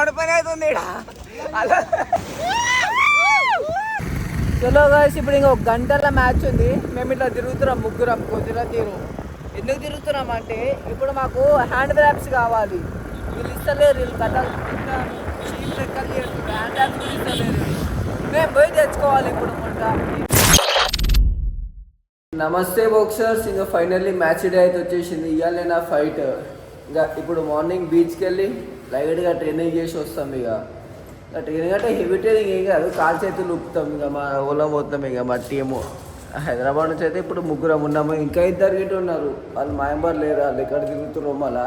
Loud పని అవుతుంది అలా. చలో గాయ్స్, ఇప్పుడు ఇంకొక గంటల మ్యాచ్ ఉంది. మేము ఇట్లా తిరుగుతున్నాం ముగ్గురం కొద్దిగా తీరు. ఎందుకు తిరుగుతున్నాం అంటే ఇప్పుడు మాకు హ్యాండ్ బ్యాగ్స్ కావాలి. వీళ్ళు ఇస్తలేరు, వీళ్ళు కట్టాలి షీట్ లెక్కలు చేస్తారు. హ్యాండ్ బ్యాగ్స్ ఇస్తలేరు, మేము పోయి తెచ్చుకోవాలి ఇప్పుడు. నమస్తే బాక్సర్స్, ఇంకా ఫైనల్లీ మ్యాచ్ డే అయితే వచ్చేసింది. ఇవాళ నా ఫైట్. ఇంకా ఇప్పుడు మార్నింగ్ బీచ్కి వెళ్ళి లైట్గా ట్రైనింగ్ చేసి వస్తాం. ఇక ట్రైనింగ్ అంటే హెవీ ట్రైనింగ్ ఏం కాదు, కాలు చేతులు ఊపుతాం. ఇక మా ఊళ్ళో పోతాం. ఇక మా టీము హైదరాబాద్ నుంచి అయితే ఇప్పుడు ముగ్గురం ఉన్నాము. ఇంకా ఇద్దరు గిట్ట ఉన్నారు, వాళ్ళు మాయంబార్ లేరు. వాళ్ళు ఎక్కడ తిరుగుతున్నారు మళ్ళా.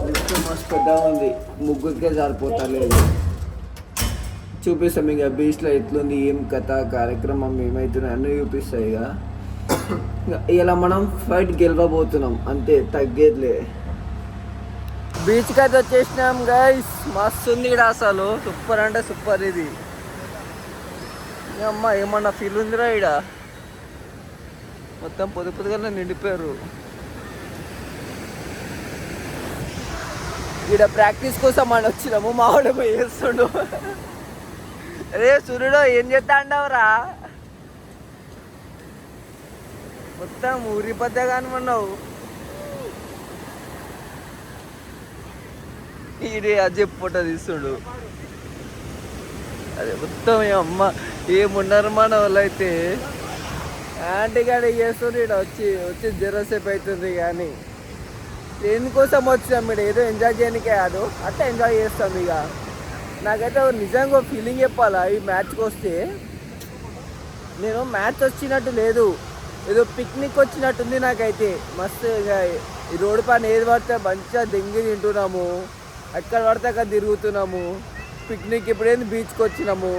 లిఫ్ట్ మస్తు పెద్దగా ఉంది, ముగ్గురికే సరిపోతలేదు. చూపిస్తాం ఇక బీచ్లో ఎట్లుంది, ఏం కథ, కార్యక్రమం ఏమవుతున్నాయి అన్నీ చూపిస్తాయి. ఇక ఇలా మనం ఫైట్ గెలవబోతున్నాం, అంతే, తగ్గేదిలే. బీచ్కి అయితే వచ్చేసినాం గైస్. మస్తు ఉంది ఇక్కడ, అసలు సూపర్ అంటే సూపర్. ఇది అమ్మ ఏమన్నా ఫీల్ ఉందిరా ఇక్కడ. మొత్తం పొద్దుగా నిండిపోయారు. ఇక్కడ ప్రాక్టీస్ కోసం మనం వచ్చినాము. మా వాడు వేస్తుండు. అరే సూర్యుడు ఏం చేస్తా అంటావురా? మొత్తం ఊరిపోద్దా కానిమన్నావు. ఈడే అజయ్ ఫోటో తీస్తుండు. అదే మొత్తం అమ్మ ఏమున్నారు మన వాళ్ళు అయితే. యాంటీ గాడి చేస్తుండ్రు. ఇక్కడ వచ్చి జరసేపు అవుతుంది. కానీ దేనికోసం వచ్చినాం, ఇక్కడ ఏదో ఎంజాయ్ చేయడానికే కాదు, అట్లా ఎంజాయ్ చేస్తాం. ఇక నాకైతే నిజంగా ఫీలింగ్ చెప్పాలా, ఈ మ్యాచ్కి వస్తే నేను మ్యాచ్ వచ్చినట్టు లేదు, ఏదో పిక్నిక్ వచ్చినట్టుంది నాకైతే. మస్తు ఇక ఈ రోడ్డు పైన ఏది పడితే మంచిగా దెంగి తింటున్నాము, ఎక్కడ పడితే అక్కడ తిరుగుతున్నాము. పిక్నిక్ ఇప్పుడేంది బీచ్కి వచ్చినాము.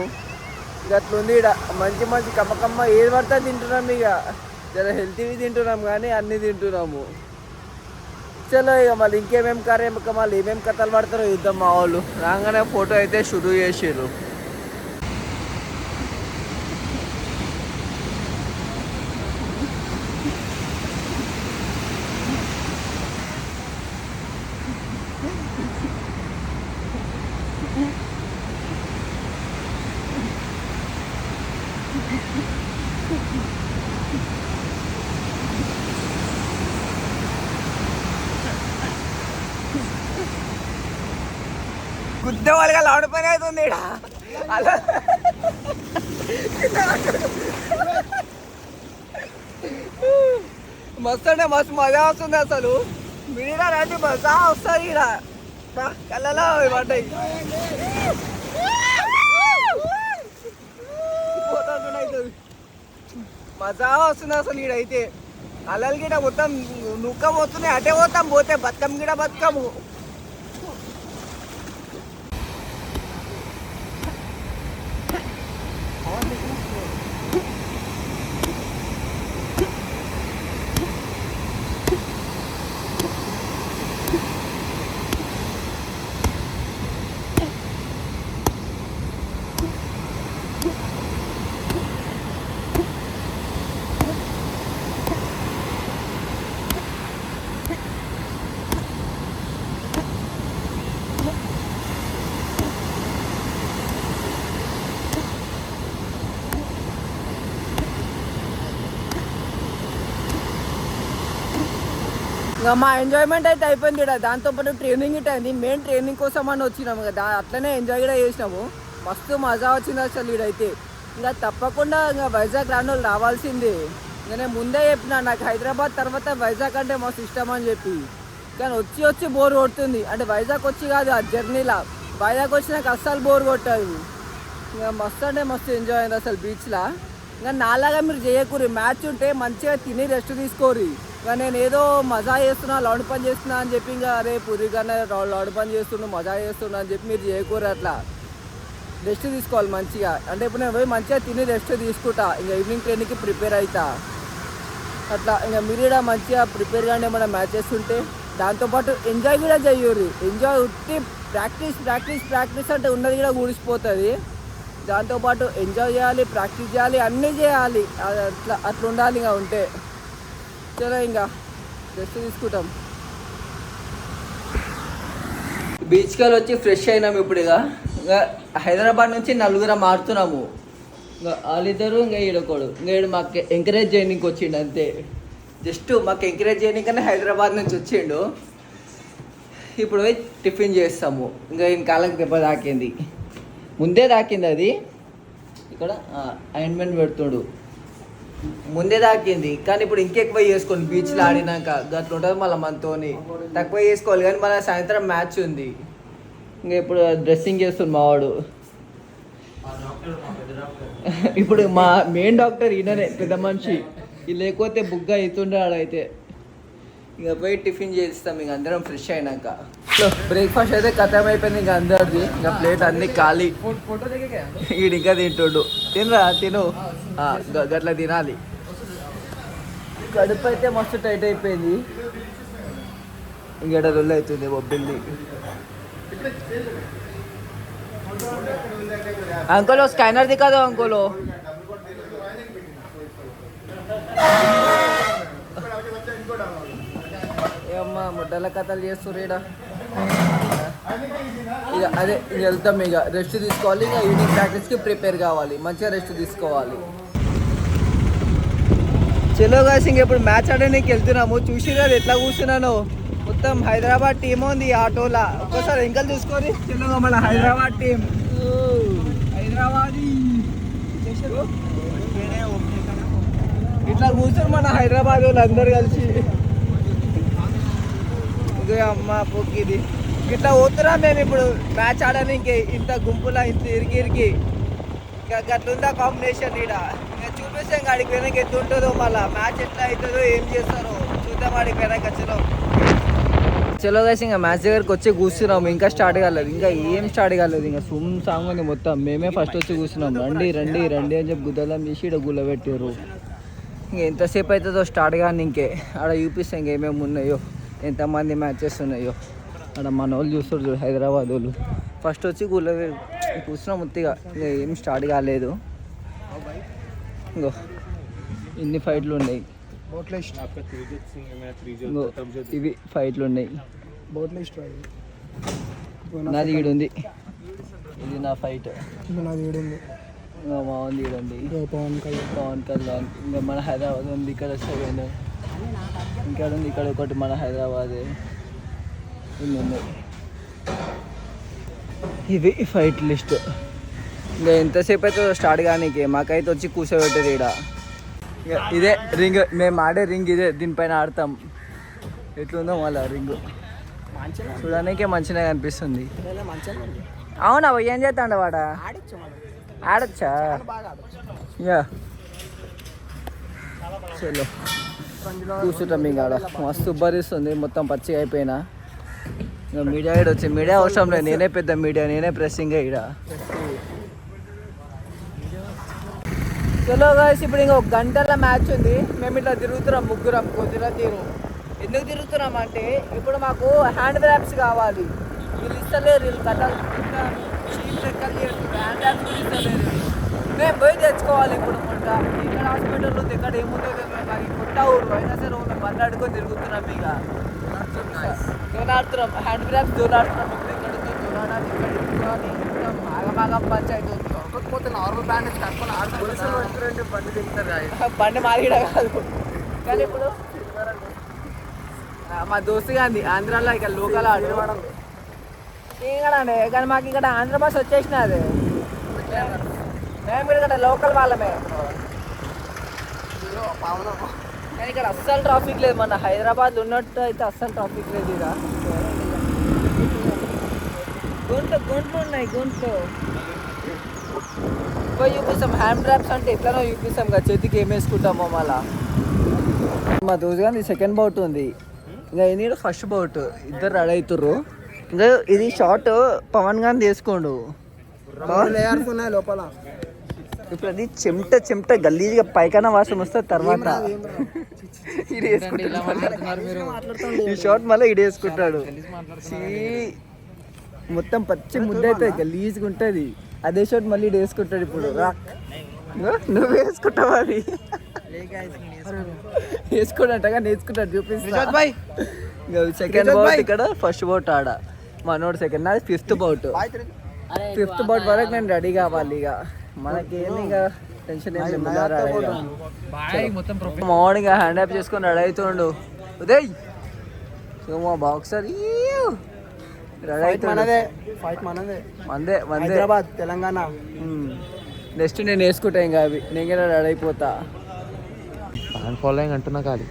ఇక అట్లుంది ఇక్కడ. మంచి మంచి కమ్మకమ్మ ఏది పడితే తింటున్నాము. ఇక చాలా హెల్తీవి తింటున్నాం, కానీ అన్నీ తింటున్నాము. చలో ఇక మళ్ళీ ఇంకేమేమి మళ్ళీ ఏమేమి కథలు పడతారో చూద్దాం. మా వాళ్ళు రాగానే ఫోటో అయితే షురూ చేసారు. గుద్దే వాళ్ళగా లౌడ్ పని అవుతుంది ఇక్కడ అలా. మస్తు అంటే మస్తు మజా వస్తుంది అసలు. మీరు రండి, మజా వస్తుంది ఇక్కడ. కళ్ళలో పడ్డాయి. మజా వస్తుంది అసలు ఈడైతే. అల్లలు గిట మొత్తం నుక్క పోతున్నాయి, అటే పోతాం. పోతే బతుకమ్మ గిట బతుకము. ఇంకా మా ఎంజాయ్మెంట్ అయితే అయిపోయింది ఇక్కడ. దాంతోపాటు ట్రైనింగ్ ఇట్ అయింది. మెయిన్ ట్రైనింగ్ కోసం అని వచ్చినాము కదా, అట్లనే ఎంజాయ్ కూడా చేసినాము. మస్తు మజా వచ్చింది అసలు ఈడైతే. ఇంకా తప్పకుండా ఇంకా వైజాగ్ రాను రావాల్సిందే. ఇంకా నేను ముందే చెప్పిన, నాకు హైదరాబాద్ తర్వాత వైజాగ్ అంటే మస్తు ఇష్టం అని చెప్పి. కానీ వచ్చి బోర్ కొడుతుంది. అంటే వైజాగ్ వచ్చి కాదు, ఆ జర్నీలా వైజాగ్ వచ్చి నాకు అస్సలు బోర్ కొట్టదు. ఇంకా మస్తు అంటే మస్తు ఎంజాయ్ అయింది అసలు బీచ్లో. ఇంకా నాలాగా మీరు చేయకూరి. మ్యాచ్ ఉంటే మంచిగా తిని రెస్ట్ తీసుకోరు. ఇంకా నేను ఏదో మజా చేస్తున్నా, లౌడ్ పని చేస్తున్నా అని చెప్పి ఇంకా అరే పూరిగానే లౌడ్ పని చేస్తున్నా, మజా చేస్తున్నా అని చెప్పి మీరు చేయకూరు. అట్లా రెస్ట్ తీసుకోవాలి మంచిగా. అంటే ఇప్పుడు నేను పోయి మంచిగా తిని రెస్ట్ తీసుకుంటా. ఇంకా ఈవినింగ్ ట్రైన్కి ప్రిపేర్ అవుతా. అట్లా ఇంకా మీరు కూడా మంచిగా ప్రిపేర్ కానీ ఏమైనా మ్యాచెస్ ఉంటే దాంతోపాటు ఎంజాయ్ కూడా చెయ్యూరి. ఎంజాయ్ ఉట్టి ప్రాక్టీస్ అంటే ఉన్నది కూడా కూడిసిపోతుంది. దాంతోపాటు ఎంజాయ్ చేయాలి, ప్రాక్టీస్ చేయాలి, అన్నీ చేయాలి. అట్లా ఉండాలి. ఇంకా ఉంటే చలో ఇంకా రెస్ట్ తీసుకుంటాం. బీచ్కి వెళ్ళి వచ్చి ఫ్రెష్ అయినాము ఇప్పుడు. ఇంకా హైదరాబాద్ నుంచి నలుగురం మారుతున్నాము. ఇంకా వాళ్ళిద్దరు ఇంకా ఈడొకడు. ఇంకా ఈడు మాకు ఎంకరేజ్ చేయడానికి వచ్చిండు అంతే. జస్ట్ మాకు ఎంకరేజ్ చేయడానికనే హైదరాబాద్ నుంచి వచ్చిండు. ఇప్పుడు పోయి టిఫిన్ చేస్తాము. ఇంకా ఈయన కాళ్ళకి దెబ్బ తాకింది, ముందే తాకింది అది. ఇక్కడ అయింట్మెంట్ పెడుతుడు, ముందే తాకింది. కానీ ఇప్పుడు ఇంకెక్కువ చేసుకోండి బీచ్లో ఆడినాక. గట్ల ఉంటుంది మళ్ళీ మనతోని. తక్కువ చేసుకోవాలి కానీ మళ్ళీ సాయంత్రం మ్యాచ్ ఉంది. ఇంకా ఇప్పుడు డ్రెస్సింగ్ చేస్తుంది మావాడు. ఇప్పుడు మా మెయిన్ డాక్టర్ ఈయననే, పెద్ద మనిషి. ఇది లేకపోతే బుగ్గా అవుతుండే ఆడైతే. ఇంకా పోయి టిఫిన్ చేస్తాం ఇంక అందరం ఫ్రెష్ అయినాక. బ్రేక్ఫాస్ట్ అయితే ఖతం అయిపోయింది ఇంకా అందరిది. ఇంకా ప్లేట్ అన్ని ఖాళీ. ఈడు ఇంకా తింటుండు. తినరా తిను, గట్లా తినాలి. కడుపు అయితే మస్తు టైట్ అయిపోయింది. ఇంకెడ రొల్లు అవుతుంది బొబ్బిల్ని. అంకుల్ స్కానర్ దిక్కాదు అంకుల్. ఏమ్మా ముడ్డల కథలు చేస్తుర్రీడా. ఇక అదే ఇంక వెళ్తాం. ఇక రెస్ట్ తీసుకోవాలి. ఇక ఈవినింగ్ ప్రాక్టీస్కి ప్రిపేర్ కావాలి. మంచిగా రెస్ట్ తీసుకోవాలి. చలో గాయస్ ఇంక ఇప్పుడు మ్యాచ్ ఆడడానికి వెళ్తున్నాము. చూసి అది ఎట్లా కూర్చున్నాను. మొత్తం హైదరాబాద్ టీం ఉంది ఆటోలా. ఒక్కసారి ఇంకా చూసుకొని చలో మన హైదరాబాద్ టీం. హైదరాబాద్ ఇట్లా కూర్చొని మన హైదరాబాద్ వాళ్ళు అందరు కలిసి. అమ్మ పొక్కిది ఇట్లా పోతున్నాం మేము ఇప్పుడు మ్యాచ్ ఆడడానికి. ఇంత గుంపులా ఇంత ఇరికి ఇంకా గట్లుందా కాంబినేషన్. ఈడ ఇంకా చూపిస్తాం ఆడికి వెనక ఎత్తు ఉంటుందో, మళ్ళీ మ్యాచ్ ఎట్లా అవుతుందో, ఏం చేస్తారో చూద్దాం ఆడికి వెనక. చలో గైస్ ఇంకా మ్యాచ్ దగ్గరకు వచ్చి కూర్చున్నాము. ఇంకా స్టార్ట్ కాలేదు, ఇంకా ఏం స్టార్ట్ కాలేదు. ఇంకా సుమ్ సాంగ్ ఉంది మొత్తం. మేమే ఫస్ట్ వచ్చి కూర్చున్నాం. రండి రండి రండి అని చెప్పి గుద్దలం చేసి ఇక్కడ గుల్ల పెట్టారు. ఇంకా ఎంతసేపు అవుతుందో స్టార్ట్ కానీ ఇంకే ఆడ చూపిస్తాం ఇంకేమేమి ఉన్నాయో, ఎంతమంది మ్యాచెస్ ఉన్నాయో. అక్కడ మన వాళ్ళు చూస్తారు చూడు, హైదరాబాద్ వాళ్ళు. ఫస్ట్ వచ్చి కూర్చున్నాం ముత్తిగా. ఇంకా ఏం స్టార్ట్ కాలేదు. ఇంకో ఇన్ని ఫైట్లు ఉన్నాయి. ఇవి ఫైట్లు ఉన్నాయి. నాది ఈడుంది, ఇది నా ఫైట్. ఇంకా బాగుంది ఈడండి, పవన్ కళ్యాణ్. ఇంకా మన హైదరాబాద్ ఉంది ఇక్కడ 7. ఇక్కడ ఉంది, ఇక్కడ ఒకటి మన హైదరాబాద్. ఇన్ని ఉన్నాయి. ఇది ఫైట్ లిస్ట్. ఇంకా ఎంతసేపు అయితే స్టార్ట్ కానీ మాకైతే వచ్చి కూర్చోబెట్టేది ఇక్కడ. ఇదే రింగ్, మేము ఆడే రింగ్ ఇదే. దీనిపైన ఆడతాం. ఎట్లుందో మళ్ళీ రింగ్ చూడడానికే మంచిగా కనిపిస్తుంది. అవునా ఏం చేస్తాండ వాడ? ఆడచ్చా? యా చలో కూర్చుంటాం. ఇంకా ఆడ మస్తు ఉబ్బరిస్తుంది, మొత్తం పచ్చిగా అయిపోయినా. ఇంకా మీడియా ఇక్కడ వచ్చి, మీడియా అవసరం లేదు, నేనే పెద్ద మీడియా, నేనే ప్రెస్సింగ్ ఇక్కడ. చలో గాయ్స్ ఇప్పుడు ఇంకా 1 గంటల మ్యాచ్ ఉంది. మేము ఇట్లా తిరుగుతున్నాం ముగ్గురం కొద్దిగా తీరు. ఎందుకు తిరుగుతున్నాం అంటే ఇప్పుడు మాకు హ్యాండ్ గ్రాప్స్ కావాలి. వీళ్ళు ఇస్తలేరు, వీళ్ళు కట్టాలి. హ్యాండ్ గ్రాప్స్ కూడా ఇస్తలేరు. మేము పోయి తెచ్చుకోవాలి ఇప్పుడు. కొంట ఇక్కడ హాస్పిటల్లో ఇక్కడ ఏముందో తెలియదు. కొత్త ఊరు అయినా సరే ఒక బండి అడుకొని తిరుగుతున్నాం. ఇక దోలాడుతున్నాం, హ్యాండ్ గ్రాప్స్ దోలాడుతున్నాం. ఇప్పుడు ఇక్కడ దోలాడాలి, ఇక్కడ బాగా పంచాయతీ ఉంది. పోతే నార్మల్ బ్యాండేజ్ కట్టుకొని ఆడుతుంటే బండి తిప్పుతారు. బండి మారిడా కాదు కానీ ఇప్పుడు మా దోస్తు గాంధీ ఆంధ్రాలో ఇక్కడ లోకల్ ఆడవాడం ఇంకడండి. కానీ మాకు ఇక్కడ ఆంధ్ర బస్ వచ్చేసిన అది. మేము ఇక్కడ లోకల్ వాళ్ళమే. కానీ ఇక్కడ అస్సలు ట్రాఫిక్ లేదు. మన హైదరాబాద్ ఉన్నట్టు అయితే అస్సలు ట్రాఫిక్ లేదు. ఇక గుంట్లు ఉన్నాయి, గుంట్లు పోయి చూపిస్తాం. హ్యాండ్ డ్రాప్స్ అంటే ఎట్లనో చూపిస్తాం కదా, చేతికి ఏం వేసుకుంటామో. మళ్ళా మా దోస్తు కానీ సెకండ్ బౌట్ ఉంది. ఇంకా ఏంటి ఫస్ట్ బౌట్. ఇద్దరు రెడీ అవుతుర్రు. ఇంకా ఇది షార్ట్ పవన్ గాని తీసుకోండు లోపల. ఇప్పుడు అది చెమట గల్లీగా పైకన్నా వాసన వస్తే తర్వాత ఇది వేసుకుంటాడు. ఈ షార్ట్ మళ్ళీ ఇది వేసుకుంటాడు. మొత్తం పచ్చి ముద్ద అయితే గలీజ్గా ఉంటుంది. అదే షార్ట్ మళ్ళీ ఇది వేసుకుంటాడు. ఇప్పుడు నువ్వు వేసుకుంటావా? అది వేసుకోడంటగా నేర్చుకుంటాడు. చూపిస్తా. సెకండ్ బౌట్ ఇక్కడ, ఫస్ట్ బౌట్ ఆడ. మనోడు సెకండ్, నాది ఫిఫ్త్ బౌట్. ఫిఫ్త్ బౌట్ వరకు నేను రెడీ కావాలి. ఇక మనకేంది ఇక టెన్షన్ ఏం లేదు. మార్నింగ్ హ్యాండ్ అప్ చేసుకొని రెడీ అవుతుండు ఉదయ్. సో మా బాక్సర్ రెడీ అవుతుండే. మందే హైదరాబాద్ తెలంగాణ. నెక్స్ట్ నేను వేసుకుంటా ఇంకా అవి, నేను రెడీ అయిపోతా. ఫాలోయింగ్ అంటున్నా కాదు.